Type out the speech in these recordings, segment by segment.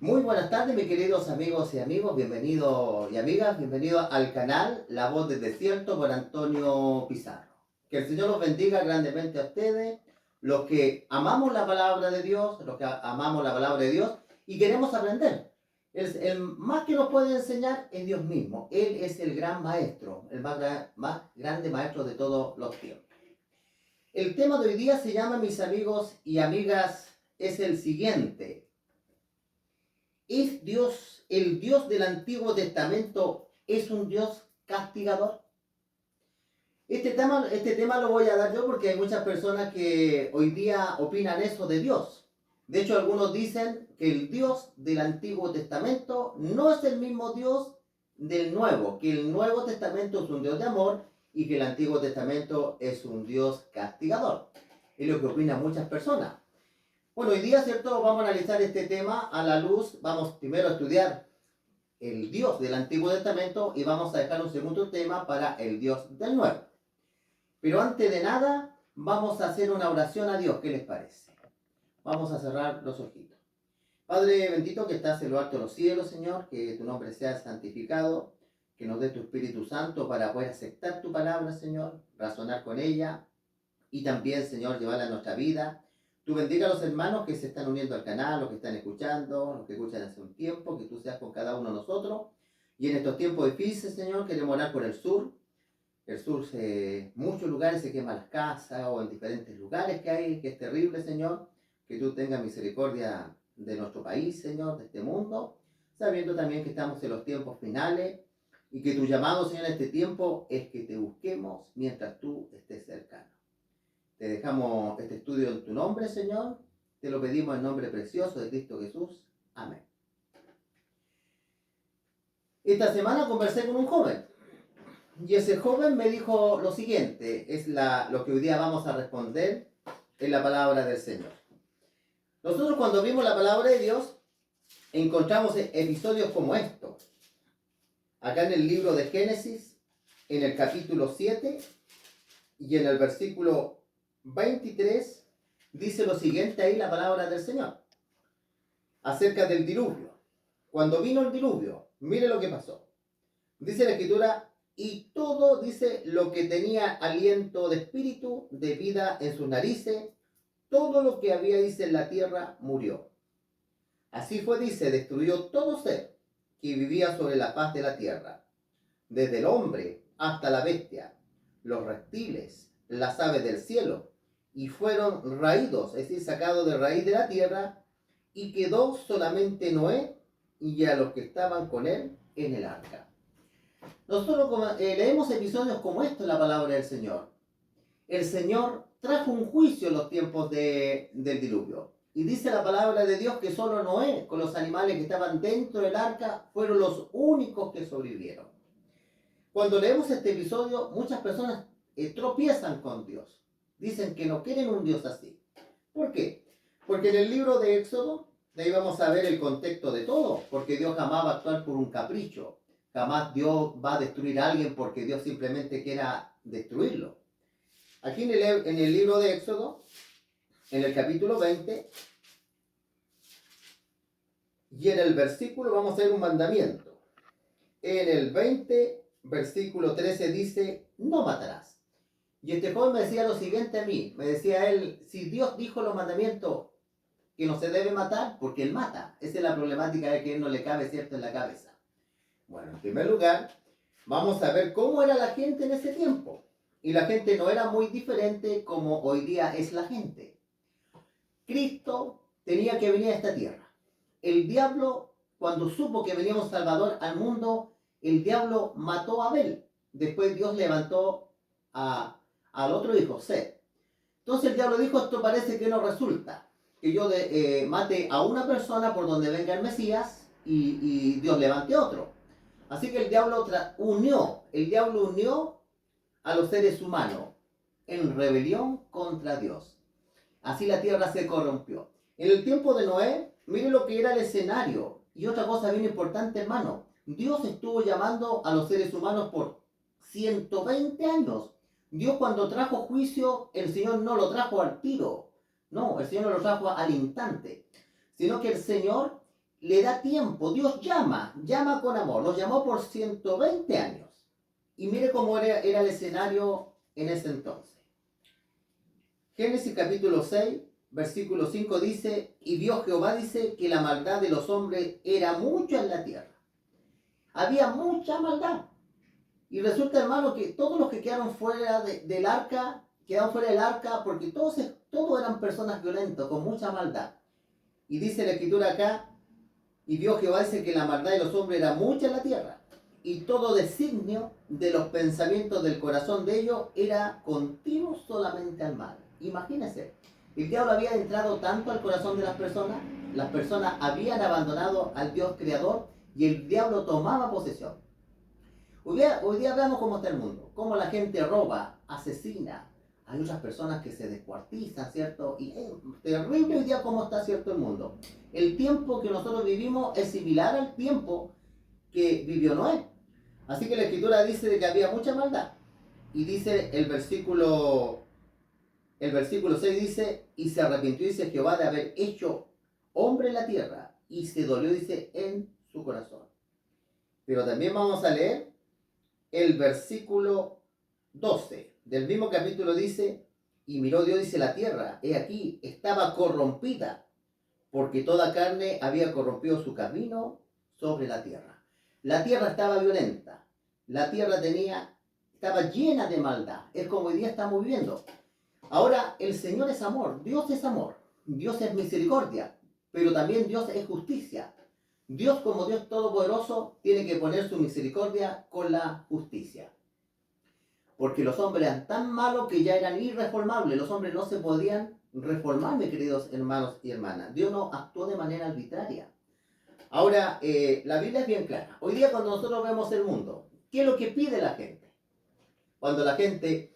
Muy buenas tardes, mis queridos amigos y amigos, bienvenidos y amigas, bienvenidos al canal La Voz del Desierto por Antonio Pizarro. Que el Señor los bendiga grandemente a ustedes, los que amamos la palabra de Dios, los que amamos la palabra de Dios y queremos aprender. El más que nos puede enseñar es Dios mismo. Él es el gran maestro, el más grande maestro de todos los tiempos. El tema de hoy día se llama, mis amigos y amigas, es el siguiente. ¿Es Dios, el Dios del Antiguo Testamento, es un Dios castigador? Este tema lo voy a dar yo porque hay muchas personas que hoy día opinan eso de Dios. De hecho, algunos dicen que el Dios del Antiguo Testamento no es el mismo Dios del Nuevo, que el Nuevo Testamento es un Dios de amor y que el Antiguo Testamento es un Dios castigador. Es lo que opinan muchas personas. Bueno, hoy día, ¿cierto? Vamos a analizar este tema a la luz. Vamos primero a estudiar el Dios del Antiguo Testamento y vamos a dejar un segundo tema para el Dios del Nuevo. Pero antes de nada, vamos a hacer una oración a Dios. ¿Qué les parece? Vamos a cerrar los ojitos. Padre bendito que estás en lo alto de los cielos, Señor, que tu nombre sea santificado, que nos dé tu Espíritu Santo para poder aceptar tu palabra, Señor, razonar con ella y también, Señor, llevarla a nuestra vida. Tú bendiga a los hermanos que se están uniendo al canal, los que están escuchando, los que escuchan hace un tiempo, que tú seas con cada uno de nosotros. Y en estos tiempos difíciles, Señor, queremos orar por el sur. El sur, muchos lugares se queman las casas o en diferentes lugares que hay, que es terrible, Señor. Que tú tengas misericordia de nuestro país, Señor, de este mundo, sabiendo también que estamos en los tiempos finales y que tu llamado, Señor, en este tiempo es que te busquemos mientras tú estés cercano. Te dejamos este estudio en tu nombre, Señor. Te lo pedimos en nombre precioso de Cristo Jesús. Amén. Esta semana conversé con un joven. Y ese joven me dijo lo siguiente. Es lo que hoy día vamos a responder en la palabra del Señor. Nosotros cuando vimos la palabra de Dios, encontramos episodios como estos. Acá en el libro de Génesis, en el capítulo 7 y en el versículo 23 dice lo siguiente ahí la palabra del Señor acerca del diluvio. Cuando vino el diluvio, mire lo que pasó. Dice la escritura, y todo, dice, lo que tenía aliento de espíritu, de vida en sus narices, todo lo que había, dice, en la tierra murió. Así fue, dice, destruyó todo ser que vivía sobre la faz de la tierra, desde el hombre hasta la bestia, los reptiles, las aves del cielo, y fueron raídos, es decir, sacados de raíz de la tierra, y quedó solamente Noé y a los que estaban con él en el arca. Nosotros leemos episodios como estos en la palabra del Señor. El Señor trajo un juicio en los tiempos del diluvio. Y dice la palabra de Dios que solo Noé, con los animales que estaban dentro del arca, fueron los únicos que sobrevivieron. Cuando leemos este episodio, muchas personas tropiezan con Dios. Dicen que no quieren un Dios así. ¿Por qué? Porque en el libro de Éxodo, de ahí vamos a ver el contexto de todo, porque Dios jamás va a actuar por un capricho. Jamás Dios va a destruir a alguien porque Dios simplemente quiera destruirlo. Aquí en el libro de Éxodo, en el capítulo 20, y en el versículo vamos a ver un mandamiento. En el 20, versículo 13 dice, no matarás. Y este joven me decía lo siguiente a mí, me decía él, si Dios dijo los mandamientos que no se debe matar, porque Él mata. Esa es la problemática de que a Él no le cabe, ¿cierto?, en la cabeza. Bueno, en primer lugar, vamos a ver cómo era la gente en ese tiempo. Y la gente no era muy diferente como hoy día es la gente. Cristo tenía que venir a esta tierra. El diablo, cuando supo que venía un Salvador al mundo, el diablo mató a Abel. Después Dios levantó al otro hijo, Set. Entonces el diablo dijo, esto parece que no resulta. Que yo mate a una persona por donde venga el Mesías y Dios levante otro. Así que el diablo unió a los seres humanos en rebelión contra Dios. Así la tierra se corrompió. En el tiempo de Noé, mire lo que era el escenario. Y otra cosa bien importante, hermano. Dios estuvo llamando a los seres humanos por 120 años. Dios cuando trajo juicio, el Señor no lo trajo al tiro. No, el Señor no lo trajo al instante. Sino que el Señor le da tiempo, Dios llama con amor, los llamó por 120 años. Y mire cómo era el escenario en ese entonces. Génesis capítulo 6, versículo 5 dice, y vio Jehová, dice, que la maldad de los hombres era mucha en la tierra. Había mucha maldad. Y resulta, hermano, que todos los que quedaron fuera del arca, quedaron fuera del arca porque todos eran personas violentas, con mucha maldad. Y dice la escritura acá, y vio Jehová, dice que la maldad de los hombres era mucha en la tierra, y todo designio de los pensamientos del corazón de ellos era continuo solamente al mal. Imagínense, el diablo había entrado tanto al corazón de las personas habían abandonado al Dios creador y el diablo tomaba posesión. Hoy día hablamos cómo está el mundo, cómo la gente roba, asesina. Hay otras personas que se descuartizan, ¿cierto? Y es terrible hoy día cómo está, ¿cierto?, el mundo. El tiempo que nosotros vivimos es similar al tiempo que vivió Noé. Así que la escritura dice de que había mucha maldad. Y dice el versículo 6 dice, y se arrepintió, dice Jehová, de haber hecho hombre en la tierra, y se dolió, dice, en su corazón. Pero también vamos a leer el versículo 12 del mismo capítulo. Dice, y miró Dios, dice, la tierra, he aquí, estaba corrompida, porque toda carne había corrompido su camino sobre la tierra. La tierra estaba violenta, la tierra estaba llena de maldad. Es como hoy día estamos viviendo. Ahora, el Señor es amor, Dios es misericordia, pero también Dios es justicia. Dios, como Dios todopoderoso, tiene que poner su misericordia con la justicia. Porque los hombres eran tan malos que ya eran irreformables. Los hombres no se podían reformar, mis queridos hermanos y hermanas. Dios no actuó de manera arbitraria. Ahora, la Biblia es bien clara. Hoy día cuando nosotros vemos el mundo, ¿qué es lo que pide la gente? Cuando la gente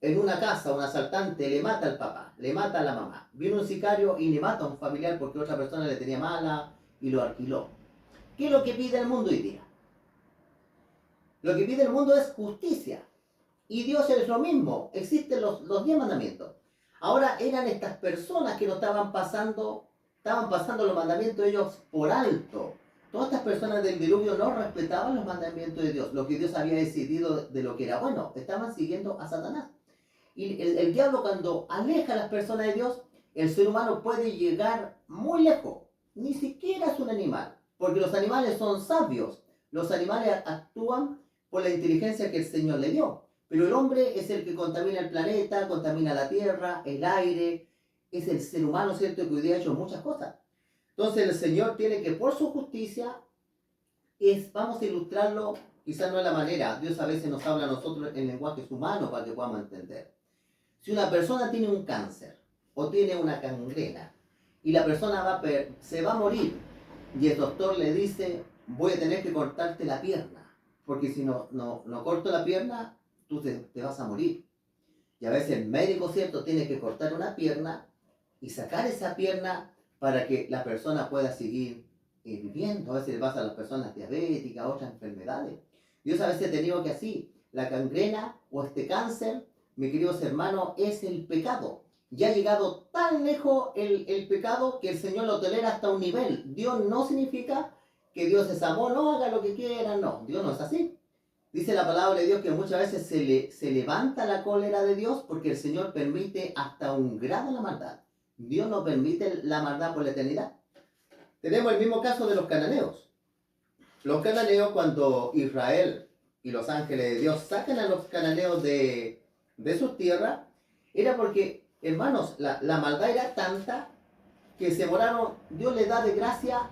en una casa, un asaltante le mata al papá, le mata a la mamá. Viene un sicario y le mata a un familiar porque otra persona le tenía mala y lo alquiló. ¿Qué es lo que pide el mundo hoy día? Lo que pide el mundo es justicia. Y Dios es lo mismo. Existen los 10 mandamientos. Ahora eran estas personas que no estaban pasando los mandamientos de ellos por alto. Todas estas personas del diluvio no respetaban los mandamientos de Dios, lo que Dios había decidido de lo que era bueno. Estaban siguiendo a Satanás. Y el diablo, cuando aleja a las personas de Dios, el ser humano puede llegar muy lejos. Ni siquiera es un animal, porque los animales son sabios. Los animales actúan por la inteligencia que el Señor le dio. Pero el hombre es el que contamina el planeta, contamina la tierra, el aire. Es el ser humano, ¿cierto?, que hoy día ha hecho muchas cosas. Entonces el Señor tiene que, por su justicia, vamos a ilustrarlo, quizás no es la manera. Dios a veces nos habla a nosotros en lenguajes humanos para que podamos entender. Si una persona tiene un cáncer o tiene una gangrena y la persona se va a morir y el doctor le dice, voy a tener que cortarte la pierna, porque si no corto la pierna, tú te vas a morir. Y a veces el médico, ¿cierto?, tiene que cortar una pierna y sacar esa pierna para que la persona pueda seguir viviendo. A veces le pasa a las personas diabéticas, otras enfermedades. Dios a veces ha tenido que así, la gangrena o este cáncer, mis queridos hermanos, es el pecado. Ya ha llegado tan lejos el pecado que el Señor lo tolera hasta un nivel. Dios no significa que Dios es amor, no haga lo que quiera, no. Dios no es así. Dice la palabra de Dios que muchas veces se levanta la cólera de Dios porque el Señor permite hasta un grado la maldad. Dios no permite la maldad por la eternidad. Tenemos el mismo caso de los cananeos. Los cananeos, cuando Israel y los ángeles de Dios sacan a los cananeos de sus tierras, era porque, hermanos, la maldad era tanta que se moraron. Dios les da de gracia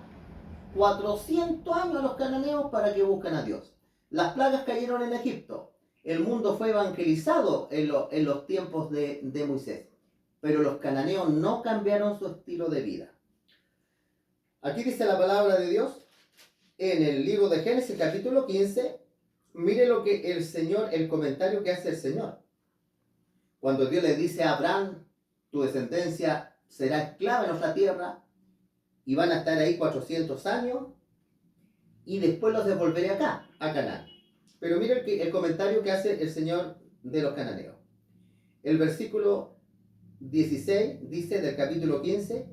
400 años a los cananeos para que busquen a Dios. Las plagas cayeron en Egipto. El mundo fue evangelizado en los tiempos de Moisés. Pero los cananeos no cambiaron su estilo de vida. Aquí dice la palabra de Dios en el libro de Génesis capítulo 15. Mire lo que el comentario que hace el Señor. Cuando Dios le dice a Abraham, tu descendencia será esclava en nuestra tierra y van a estar ahí 400 años y después los devolveré acá, a Canaán. Pero mire el comentario que hace el Señor de los cananeos. El versículo 16 dice del capítulo 15,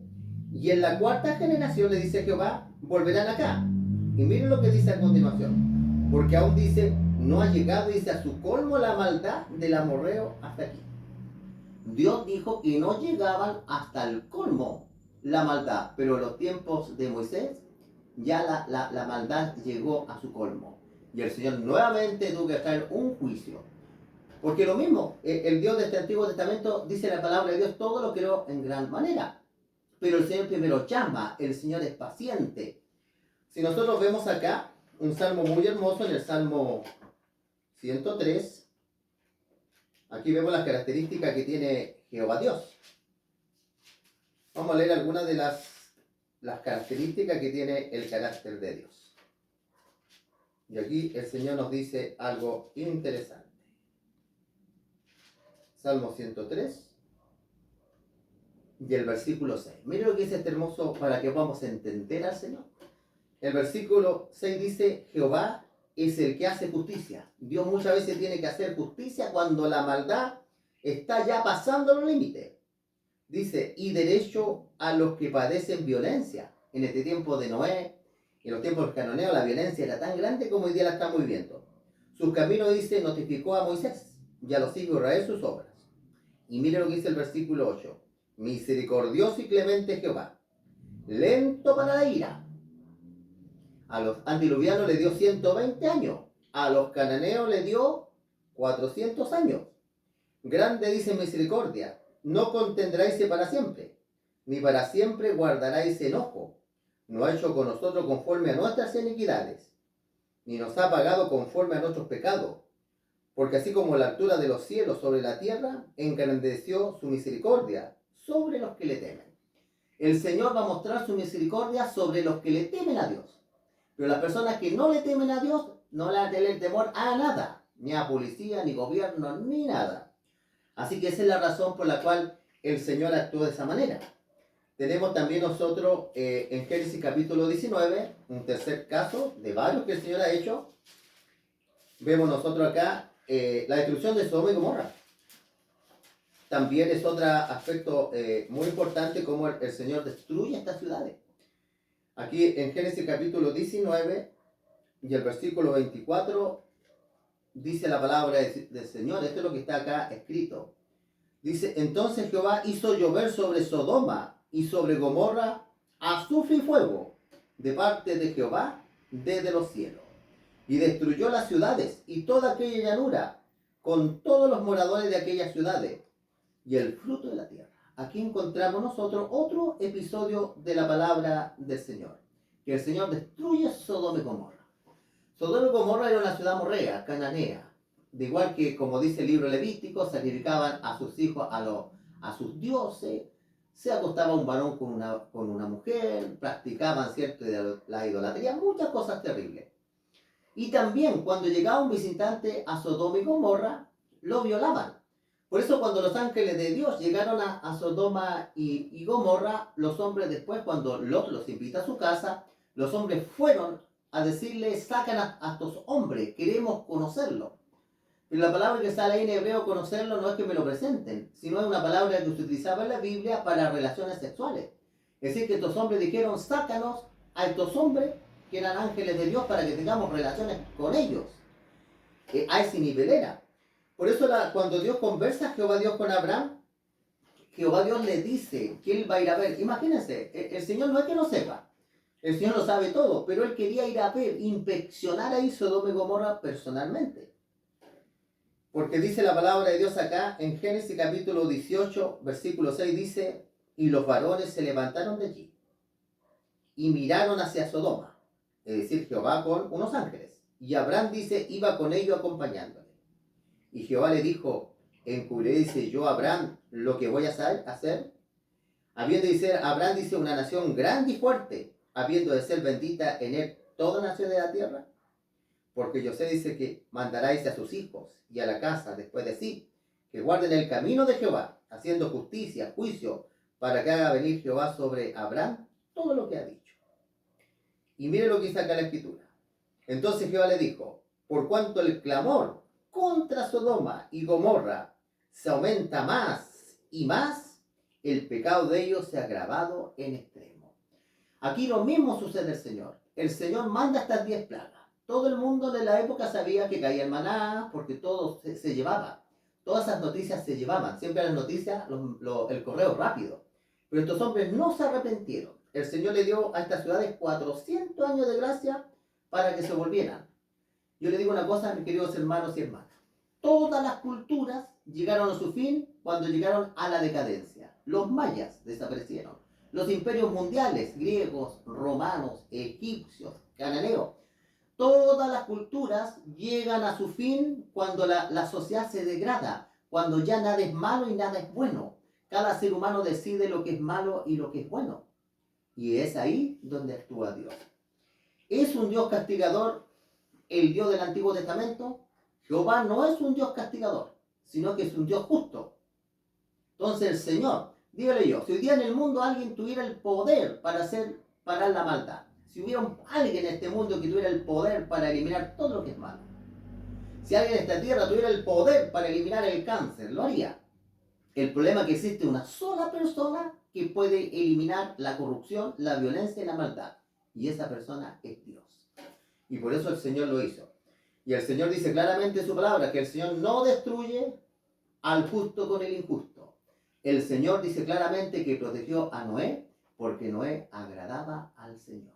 Y en la cuarta generación le dice Jehová, volverán acá. Y miren lo que dice a continuación. Porque aún dice, no ha llegado, dice, a su colmo la maldad del amorreo hasta aquí. Dios dijo que no llegaban hasta el colmo la maldad, pero en los tiempos de Moisés ya la maldad llegó a su colmo. Y el Señor nuevamente tuvo que traer un juicio. Porque lo mismo, el Dios de este Antiguo Testamento dice la palabra de Dios, todo lo creó en gran manera. Pero el Señor primero llama, el Señor es paciente. Si nosotros vemos acá un salmo muy hermoso en el Salmo 103, aquí vemos las características que tiene Jehová Dios. Vamos a leer algunas de las características que tiene el carácter de Dios. Y aquí el Señor nos dice algo interesante. Salmo 103 y el versículo 6. Miren lo que dice este hermoso para que podamos entender al Señor. El versículo 6 dice, Jehová es el que hace justicia. Dios muchas veces tiene que hacer justicia cuando la maldad está ya pasando los límites. Dice, y derecho a los que padecen violencia. En este tiempo de Noé, en los tiempos del canoneo, la violencia era tan grande como hoy día la estamos viviendo. Sus caminos, dice, notificó a Moisés y a los hijos de Israel sus obras. Y mire lo que dice el versículo 8. Misericordioso y clemente Jehová, lento para la ira. A los antiluvianos le dio 120 años. A los cananeos le dio 400 años. Grande dice misericordia. No contendráis para siempre, ni para siempre guardaráis enojo. No ha hecho con nosotros conforme a nuestras iniquidades, ni nos ha pagado conforme a nuestros pecados. Porque así como la altura de los cielos sobre la tierra, engrandeció su misericordia sobre los que le temen. El Señor va a mostrar su misericordia sobre los que le temen a Dios. Pero las personas que no le temen a Dios, no le van a tener temor a nada, ni a policía, ni gobierno, ni nada. Así que esa es la razón por la cual el Señor actuó de esa manera. Tenemos también nosotros en Génesis capítulo 19, un tercer caso de varios que el Señor ha hecho. Vemos nosotros acá la destrucción de Sodoma y Gomorra. También es otro aspecto muy importante como el Señor destruye estas ciudades. Aquí en Génesis capítulo 19 y el versículo 24 dice la palabra del Señor, esto es lo que está acá escrito. Dice, entonces Jehová hizo llover sobre Sodoma y sobre Gomorra azufre y fuego de parte de Jehová desde los cielos. Y destruyó las ciudades y toda aquella llanura con todos los moradores de aquellas ciudades y el fruto de la tierra. Aquí encontramos nosotros otro episodio de la palabra del Señor, que el Señor destruye Sodoma y Gomorra. Sodoma y Gomorra era una ciudad amorrea, cananea. De igual que, como dice el libro Levítico, sacrificaban a sus hijos a sus dioses, se acostaba un varón con una mujer, practicaban cierto la idolatría, muchas cosas terribles. Y también cuando llegaba un visitante a Sodoma y Gomorra, lo violaban. Por eso cuando los ángeles de Dios llegaron a Sodoma y Gomorra, los hombres después, cuando Lot los invita a su casa, los hombres fueron a decirle, sacan a estos hombres, queremos conocerlos. Pero la palabra que sale ahí en hebreo, conocerlo, no es que me lo presenten, sino es una palabra que se utilizaba en la Biblia para relaciones sexuales. Es decir, que estos hombres dijeron, sácanos a estos hombres que eran ángeles de Dios para que tengamos relaciones con ellos. A ese nivel era. Por eso cuando Dios conversa, Jehová Dios con Abraham, Jehová Dios le dice que él va a ir a ver. Imagínense, el Señor no es que no sepa, el Señor lo sabe todo, pero él quería ir a ver, inspeccionar ahí Sodoma y Gomorra personalmente. Porque dice la palabra de Dios acá en Génesis capítulo 18, versículo 6, dice, y los varones se levantaron de allí y miraron hacia Sodoma, es decir, Jehová con unos ángeles. Y Abraham dice, iba con ellos acompañándole. Y Jehová le dijo, encubriré, dice, yo Abraham lo que voy a hacer, habiendo de ser, Abraham dice, una nación grande y fuerte, habiendo de ser bendita en él toda nación de la tierra. Porque José dice que mandaráis a sus hijos y a la casa después de sí, que guarden el camino de Jehová, haciendo justicia, juicio, para que haga venir Jehová sobre Abraham todo lo que ha dicho. Y mire lo que dice acá la escritura. Entonces Jehová le dijo, por cuanto el clamor contra Sodoma y Gomorra se aumenta más y más, el pecado de ellos se ha agravado en extremo. Aquí lo mismo sucede el Señor. El Señor manda estas 10 plagas. Todo el mundo de la época sabía que caía el maná, porque todo se llevaba. Todas esas noticias se llevaban. Siempre las noticias, el correo rápido. Pero estos hombres no se arrepintieron. El Señor le dio a estas ciudades 400 años de gracia para que se volvieran. Yo le digo una cosa, mis queridos hermanos y hermanas. Todas las culturas llegaron a su fin cuando llegaron a la decadencia. Los mayas desaparecieron. Los imperios mundiales, griegos, romanos, egipcios, cananeos, todas las culturas llegan a su fin cuando la sociedad se degrada, cuando ya nada es malo y nada es bueno. Cada ser humano decide lo que es malo y lo que es bueno. Y es ahí donde actúa Dios. ¿Es un Dios castigador el Dios del Antiguo Testamento? Jehová no es un Dios castigador, sino que es un Dios justo. Entonces el Señor, dígale yo, si hoy día en el mundo alguien tuviera el poder para parar la maldad, si hubiera alguien en este mundo que tuviera el poder para eliminar todo lo que es malo, si alguien en esta tierra tuviera el poder para eliminar el cáncer, lo haría. El problema es que existe una sola persona que puede eliminar la corrupción, la violencia y la maldad. Y esa persona es Dios. Y por eso el Señor lo hizo. Y el Señor dice claramente en su palabra que el Señor no destruye al justo con el injusto. El Señor dice claramente que protegió a Noé porque Noé agradaba al Señor.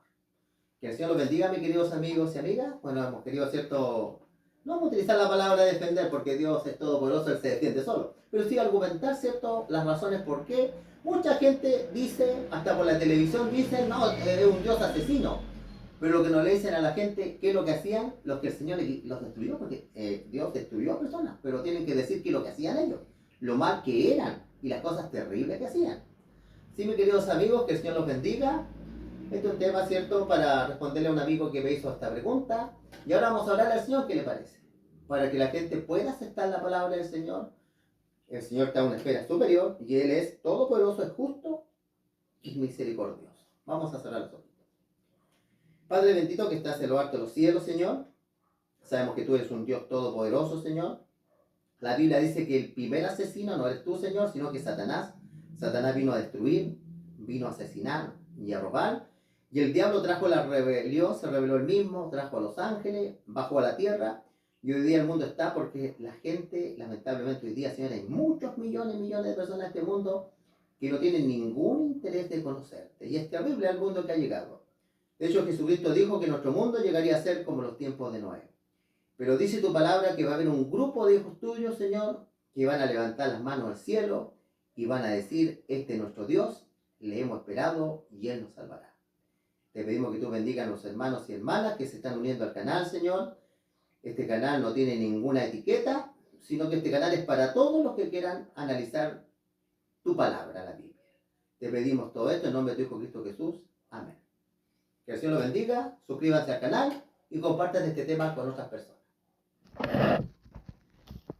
Que el Señor los bendiga, mis queridos amigos y amigas. Bueno, hemos querido, ¿cierto? No vamos a utilizar la palabra defender porque Dios es todopoderoso, Él se defiende solo. Pero sí argumentar, ¿cierto? Las razones por qué. Mucha gente dice, hasta por la televisión dicen, no, es un Dios asesino. Pero lo que no le dicen a la gente, ¿qué es lo que hacían? Los que el Señor los destruyó, porque Dios destruyó a personas. Pero tienen que decir qué es lo que hacían ellos. Lo mal que eran y las cosas terribles que hacían. Sí, mis queridos amigos, que el Señor los bendiga. Este es un tema, ¿cierto?, para responderle a un amigo que me hizo esta pregunta. Y ahora vamos a hablar al Señor, ¿qué le parece? Para que la gente pueda aceptar la palabra del Señor. El Señor está en una esfera superior y Él es todopoderoso, es justo y misericordioso. Vamos a cerrar los ojos. Padre bendito que estás en lo alto de los cielos, Señor. Sabemos que tú eres un Dios todopoderoso, Señor. La Biblia dice que el primer asesino no eres tú, Señor, sino que Satanás. Satanás vino a destruir, vino a asesinar y a robar. Y el diablo trajo la rebelión, se rebeló él mismo, trajo a los ángeles, bajó a la tierra. Y hoy día el mundo está porque la gente, lamentablemente hoy día, Señor, hay muchos millones de personas en este mundo que no tienen ningún interés de conocerte. Y es terrible el mundo que ha llegado. De hecho, Jesucristo dijo que nuestro mundo llegaría a ser como los tiempos de Noé. Pero dice tu palabra que va a haber un grupo de hijos tuyos, Señor, que van a levantar las manos al cielo y van a decir, este es nuestro Dios, le hemos esperado y Él nos salvará. Te pedimos que tú bendigas a los hermanos y hermanas que se están uniendo al canal, Señor. Este canal no tiene ninguna etiqueta, sino que este canal es para todos los que quieran analizar tu palabra, la Biblia. Te pedimos todo esto en nombre de tu Hijo Cristo Jesús. Amén. Que el Señor los bendiga, suscríbanse al canal y compartan este tema con otras personas.